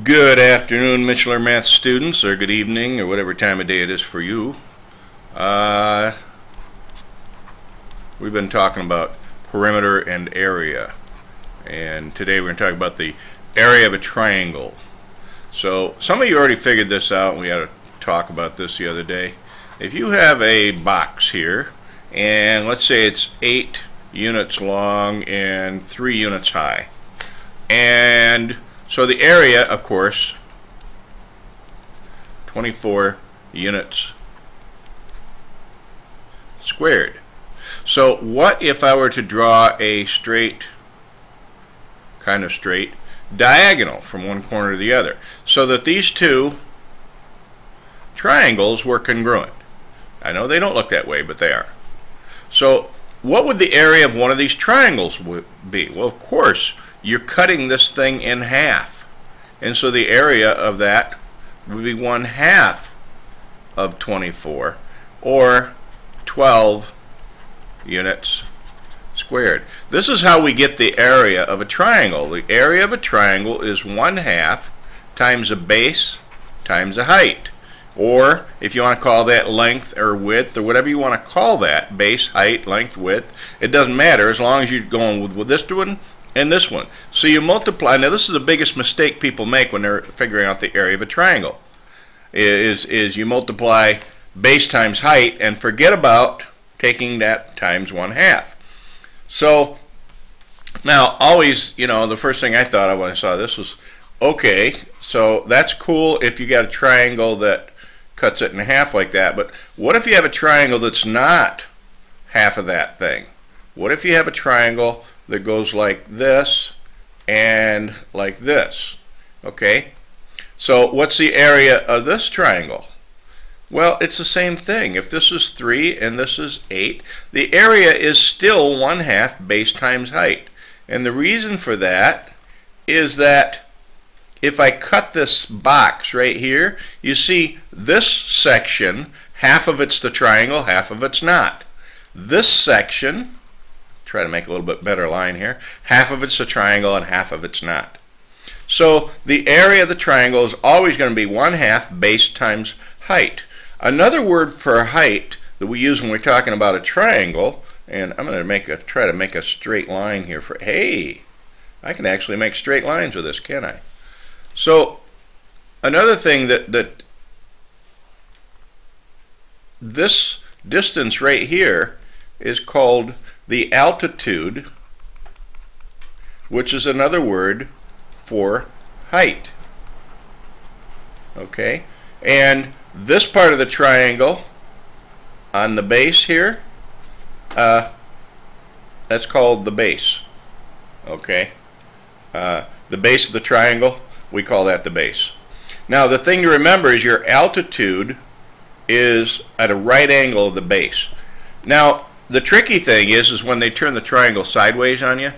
Good afternoon, Michelin Math students, or good evening, or whatever time of day it is for you. We've been talking about perimeter and area, and today we're going to talk about the area of a triangle. So some of you already figured this out, and we had a talk about this the other day. If you have a box here, and let's say it's 8 units long and 3 units high, and so the area, of course, 24 units squared. So what if I were to draw a straight, kind of straight, diagonal from one corner to the other, so that these two triangles were congruent? I know they don't look that way, but they are. So what would the area of one of these triangles be? Well, of course, you're cutting this thing in half, and so the area of that would be 1/2 of 24, or 12 units squared. This is how we get the area of a triangle. The area of a triangle is 1/2 times a base times a height, or if you want to call that length or width or whatever you want to call that, base, height, length, width, it doesn't matter as long as you're going with this one and this one. So you multiply. Now this is the biggest mistake people make when they're figuring out the area of a triangle, is you multiply base times height and forget about taking that times 1/2. So now always, you know, the first thing I thought of when I saw this was, okay, so that's cool if you got a triangle that cuts it in half like that, but what if you have a triangle that's not half of that thing? What if you have a triangle that goes like this and like this? Okay, so what's the area of this triangle? Well, it's the same thing. If this is 3 and this is 8, the area is still 1/2 base times height. And the reason for that is that if I cut this box right here, you see this section, half of it's the triangle, half of it's not. This section, try to make a little bit better line here, half of it's a triangle and half of it's not. So the area of the triangle is always going to be 1/2 base times height. Another word for height that we use when we're talking about a triangle, and I'm going to try to make a straight line here for, hey, I can actually make straight lines with this, can't I? So another thing that this distance right here is called the altitude, which is another word for height. Okay, and this part of the triangle on the base here, that's called the base. Okay, the base of the triangle, we call that the base. Now the thing to remember is your altitude is at a right angle of the base. Now the tricky thing is when they turn the triangle sideways on you,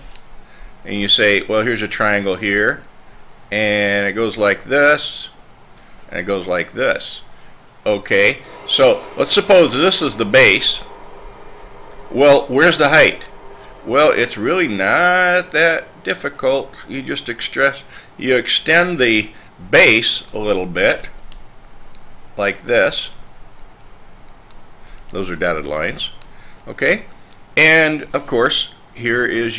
and you say, well, here's a triangle here, and it goes like this, and it goes like this. Okay, so let's suppose this is the base. Well, where's the height? Well, it's really not that difficult. You just extend the base a little bit, like this. Those are dotted lines. Okay, and of course, here is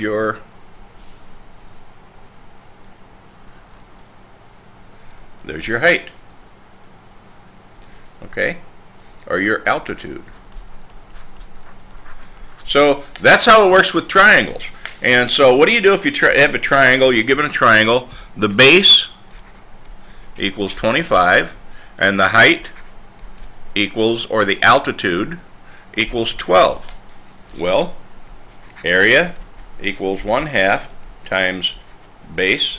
there's your height. Okay, or your altitude. So that's how it works with triangles. And so what do you do if you have a triangle? You're given a triangle. The base equals 25, and the height equals, or the altitude equals 12. Well, area equals 1/2 times base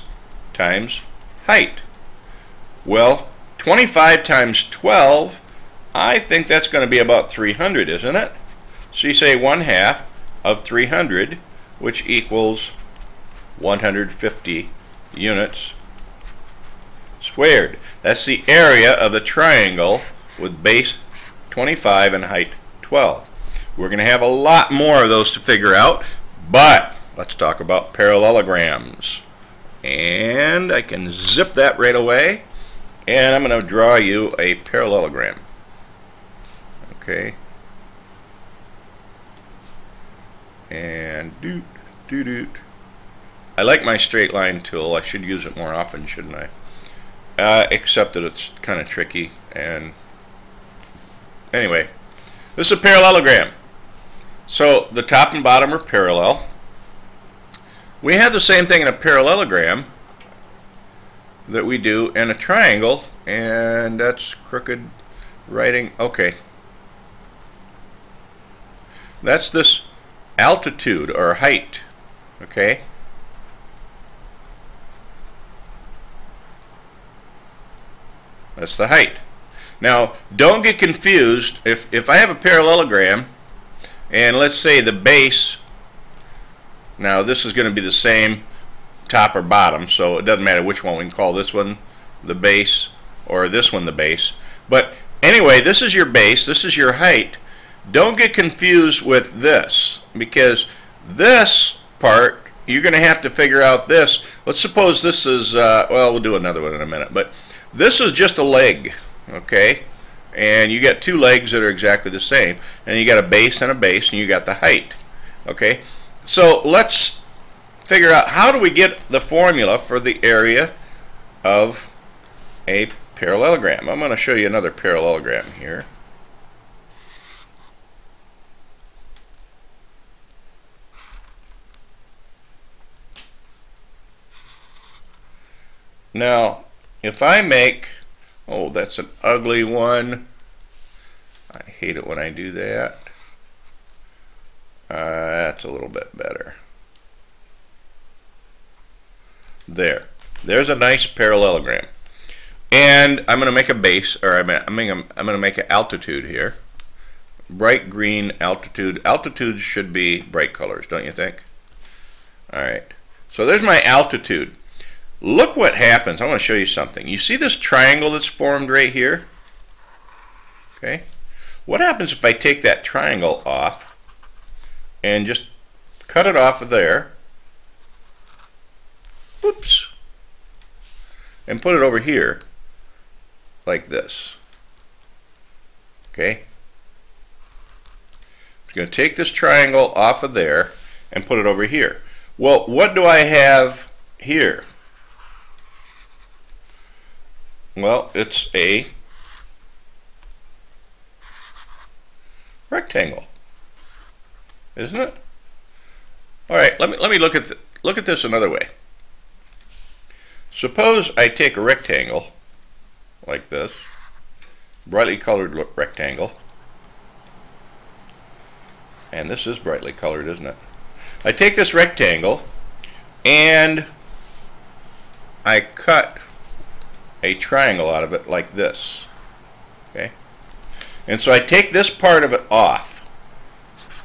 times height. Well, 25 times 12, I think that's going to be about 300, isn't it? So you say 1/2 of 300, which equals 150 units squared. That's the area of the triangle with base 25 and height 12. We're going to have a lot more of those to figure out, but let's talk about parallelograms. And I can zip that right away. And I'm going to draw you a parallelogram. Okay. And doot, doot, doot. I like my straight line tool. I should use it more often, shouldn't I? Except that it's kind of tricky. And anyway, this is a parallelogram. So the top and bottom are parallel. We have the same thing in a parallelogram that we do in a triangle, and that's crooked writing. Okay. That's this altitude or height. Okay. That's the height. Now, don't get confused. If I have a parallelogram, and let's say the base, now this is going to be the same top or bottom, so it doesn't matter which one. We can call this one the base or this one the base. But anyway, this is your base, this is your height. Don't get confused with this, because this part, you're going to have to figure out this. Let's suppose this is, well, we'll do another one in a minute, but this is just a leg, okay? And you got two legs that are exactly the same, and you got a base, and you got the height, okay? So let's figure out, how do we get the formula for the area of a parallelogram? I'm going to show you another parallelogram here. Now, if I make, oh, that's an ugly one. I hate it when I do that. That's a little bit better. There's a nice parallelogram. And I'm going to make a base, or I'm going to make an altitude here. Bright green altitude. Altitude should be bright colors, don't you think? All right. So there's my altitude. Look what happens. I want to show you something. You see this triangle that's formed right here? Okay. What happens if I take that triangle off and just cut it off of there? Oops. And put it over here like this. Okay. I'm going to take this triangle off of there and put it over here. Well, what do I have here? Well, it's a rectangle, isn't it? All right, let me look at this another way. Suppose I take a rectangle like this, brightly colored rectangle, and this is brightly colored, isn't it? I take this rectangle and I cut a triangle out of it like this. Okay? And so I take this part of it off.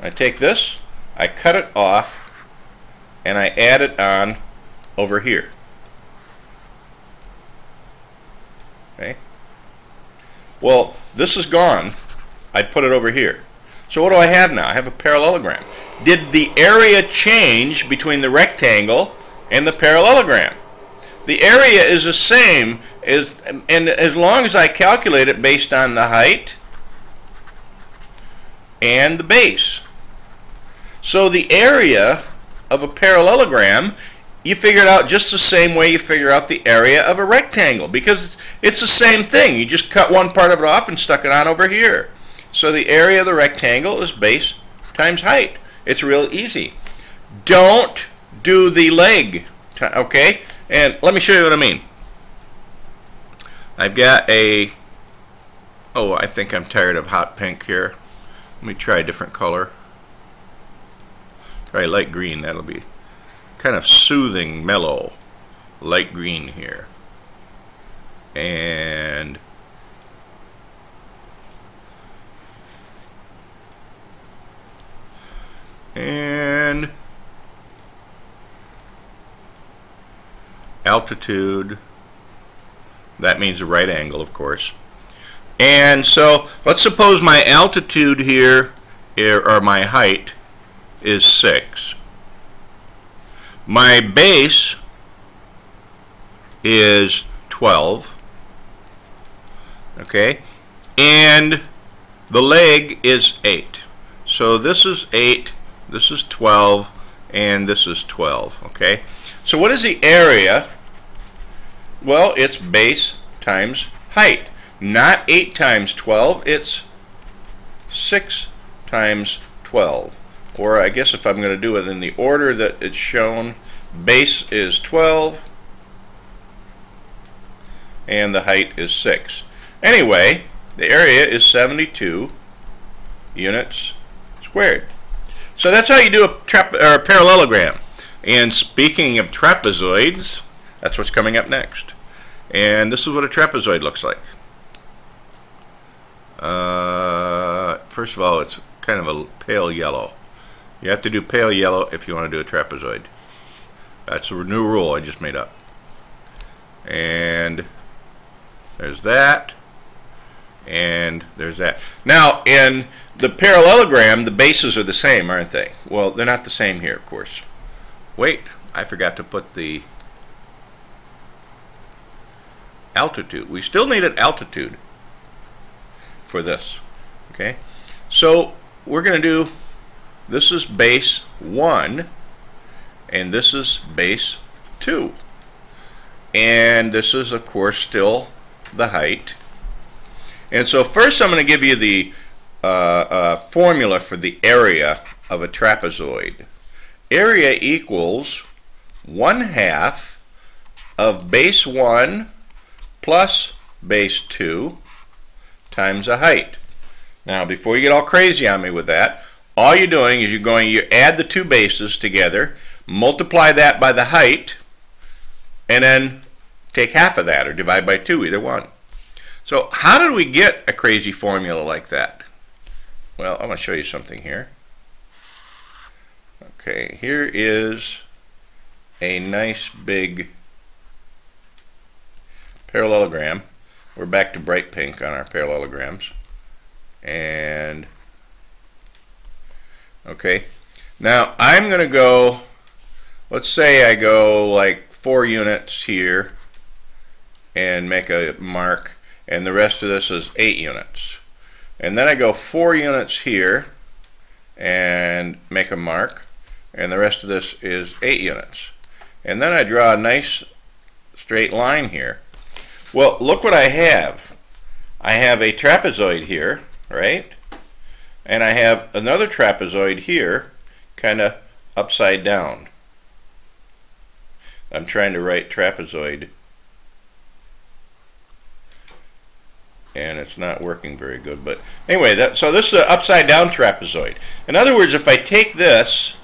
I take this, I cut it off, and I add it on over here. Okay? Well, this is gone. I put it over here. So what do I have now? I have a parallelogram. Did the area change between the rectangle and the parallelogram? The area is the same, and as long as I calculate it based on the height and the base. So the area of a parallelogram, you figure it out just the same way you figure out the area of a rectangle, because it's the same thing. You just cut one part of it off and stuck it on over here. So the area of the rectangle is base times height. It's real easy. Don't do the leg, okay? And let me show you what I mean. I've got a, oh, I think I'm tired of hot pink here. Let me try a different color. Try light green. That'll be kind of soothing, mellow. Light green here. And altitude, that means a right angle, of course. And so let's suppose my altitude here, or my height, is 6. My base is 12. Okay, and the leg is 8. So this is 8, this is 12, and this is 12. Okay, so what is the area? Well, it's base times height. Not 8 times 12, it's 6 times 12. Or I guess if I'm going to do it in the order that it's shown, base is 12 and the height is 6. Anyway, the area is 72 units squared. So that's how you do a parallelogram. And speaking of trapezoids, that's what's coming up next. And this is what a trapezoid looks like. First of all, it's kind of a pale yellow. You have to do pale yellow if you want to do a trapezoid. That's a new rule I just made up. And there's that. And there's that. Now, in the parallelogram, the bases are the same, aren't they? Well, they're not the same here, of course. Wait, I forgot to put the altitude. We still need an altitude for this. Okay? So, we're going to do, this is base 1, and this is base 2. And this is, of course, still the height. And so first I'm going to give you the formula for the area of a trapezoid. Area equals 1/2 of base 1 plus base 2 times the height. Now, before you get all crazy on me with that, all you're doing is you add the two bases together, multiply that by the height, and then take half of that or divide by 2, either one. So how did we get a crazy formula like that? Well, I'm going to show you something here. Okay, here is a nice big parallelogram. We're back to bright pink on our parallelograms. And okay, now I'm going to go, let's say I go like 4 units here and make a mark, and the rest of this is 8 units. And then I go 4 units here and make a mark, and the rest of this is 8 units. And then I draw a nice straight line here. Well, look what I have. I have a trapezoid here, right? And I have another trapezoid here, kind of upside down. I'm trying to write trapezoid, and it's not working very good. But anyway, so this is an upside down trapezoid. In other words, if I take this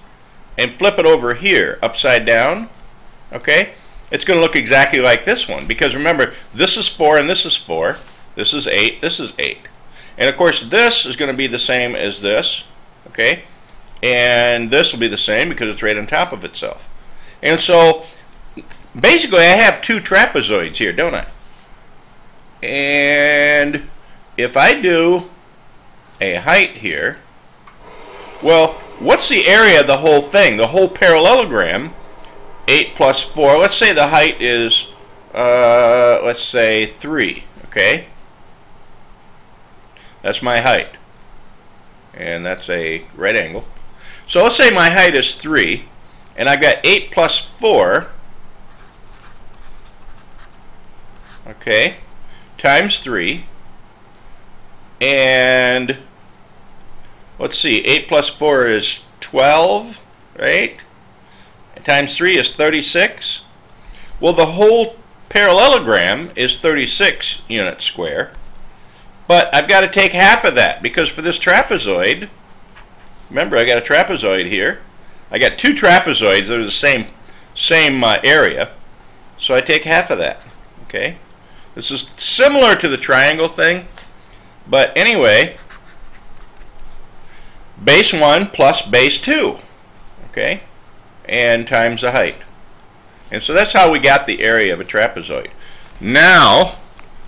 and flip it over here, upside down, okay, it's going to look exactly like this one. Because remember, this is 4 and this is 4. This is 8, this is 8. And of course, this is going to be the same as this, okay? And this will be the same because it's right on top of itself. And so, basically, I have 2 trapezoids here, don't I? And if I do a height here, well, what's the area of the whole thing? The whole parallelogram, 8 plus 4. Let's say the height is, let's say 3, okay? That's my height. And that's a right angle. So let's say my height is 3, and I've got 8 plus 4, okay, times 3, and let's see, 8 plus 4 is 12, right? And times 3 is 36. Well, the whole parallelogram is 36 units square, but I've got to take half of that, because for this trapezoid, remember I got a trapezoid here, I got 2 trapezoids that are the same area, so I take half of that, okay? This is similar to the triangle thing, but anyway, base 1 plus base 2, okay, and times the height. And so that's how we got the area of a trapezoid. Now,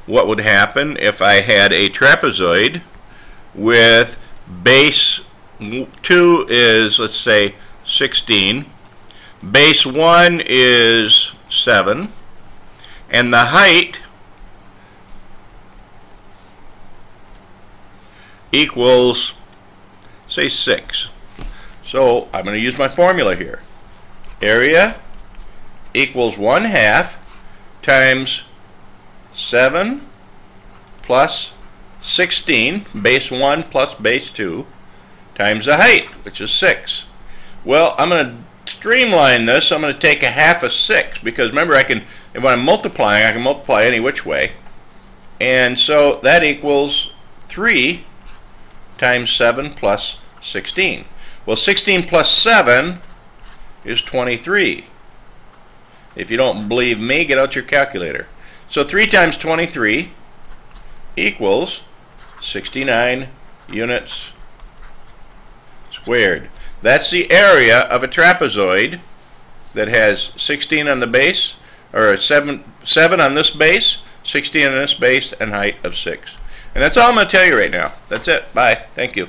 what would happen if I had a trapezoid with base 2 is, let's say, 16, base 1 is 7, and the height equals, say, 6. So I'm going to use my formula here. Area equals 1/2 times 7 plus 16, base 1 plus base 2, times the height, which is 6. Well, I'm going to streamline this. I'm going to take 1/2 of 6, because remember, when I'm multiplying, I can multiply any which way. And so that equals 3 times 7 plus 16. Well, 16 plus 7 is 23. If you don't believe me, get out your calculator. So 3 times 23 equals 69 units squared. That's the area of a trapezoid that has 16 on the base, or 7 on this base, 16 on this base, and height of 6. And that's all I'm going to tell you right now. That's it. Bye. Thank you.